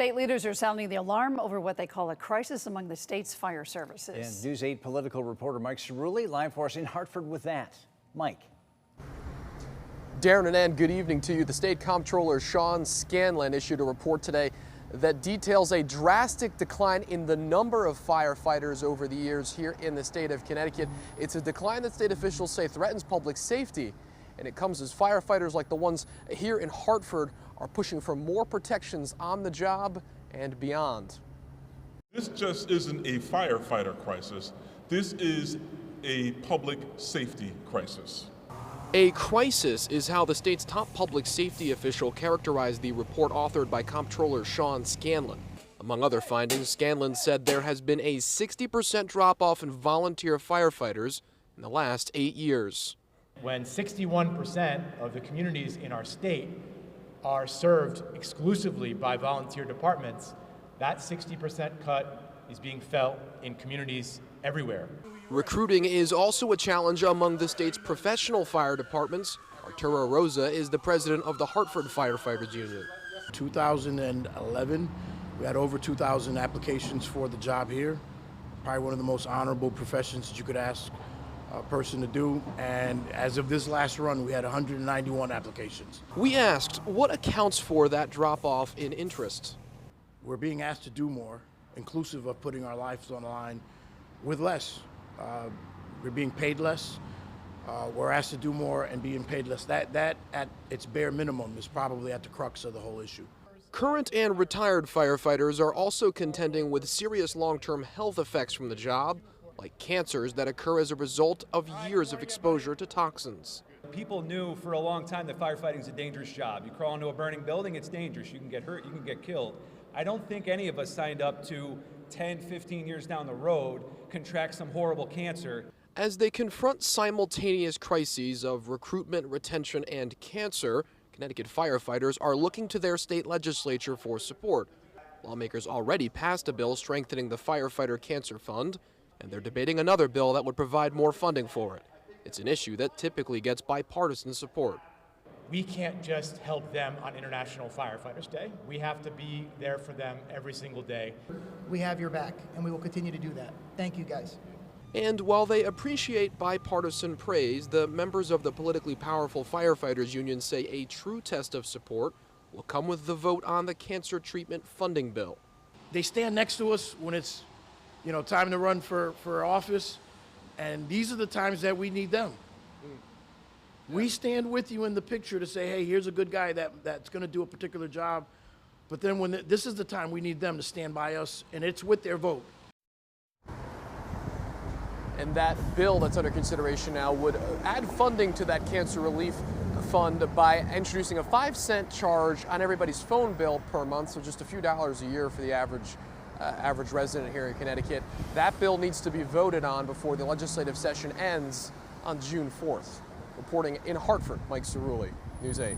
State leaders are sounding the alarm over what they call a crisis among the state's fire services. And News 8 political reporter Mike Cerulli live for us in Hartford with that. Mike. Darren and Ann, good evening to you. The state comptroller Sean Scanlon issued a report today that details a drastic decline in the number of firefighters over the years here in the state of Connecticut. It's a decline that state officials say threatens public safety, and it comes as firefighters like the ones here in Hartford are pushing for more protections on the job and beyond. This just isn't a firefighter crisis. This is a public safety crisis. A crisis is how the state's top public safety official characterized the report authored by comptroller Sean Scanlon. Among other findings, Scanlon said there has been a 60% drop-off in volunteer firefighters in the last 8 years. When 61% of the communities in our state are served exclusively by volunteer departments, that 60% cut is being felt in communities everywhere. Recruiting is also a challenge among the state's professional fire departments. Arturo Rosa is the president of the Hartford Firefighters Union. 2011, we had over 2,000 applications for the job here. Probably one of the most honorable professions that you could ask a person to do. And as of this last run, we had 191 applications. We asked what accounts for that drop-off in interest. We're being asked to do more, inclusive of putting our lives on the line with less. We're being paid less. We're asked to do more and being paid less. That at its bare minimum is probably at the crux of the whole issue. Current and retired firefighters are also contending with serious long-term health effects from the job, like cancers that occur as a result of years of exposure to toxins. People knew for a long time that firefighting is a dangerous job. You crawl into a burning building, it's dangerous. You can get hurt, you can get killed. I don't think any of us signed up to 10, 15 years down the road contract some horrible cancer. As they confront simultaneous crises of recruitment, retention, and cancer, Connecticut firefighters are looking to their state legislature for support. Lawmakers already passed a bill strengthening the Firefighter Cancer Fund, and they're debating another bill that would provide more funding for it. It's an issue that typically gets bipartisan support. We can't just help them on International Firefighters Day. We have to be there for them every single day. We have your back, and we will continue to do that. Thank you, guys. And while they appreciate bipartisan praise, the members of the politically powerful Firefighters Union say a true test of support will come with the vote on the cancer treatment funding bill. They stand next to us when it's, time to run for office, and these are the times that we need them. We stand with you in the picture to say, hey, here's a good guy that's going to do a particular job. But then when this is the time we need them to stand by us, and it's with their vote. And that bill that's under consideration now would add funding to that cancer relief fund by introducing a 5-cent charge on everybody's phone bill per month, so just a few dollars a year for the average resident here in Connecticut. That bill needs to be voted on before the legislative session ends on June 4th. Reporting in Hartford, Mike Cerulli, News 8.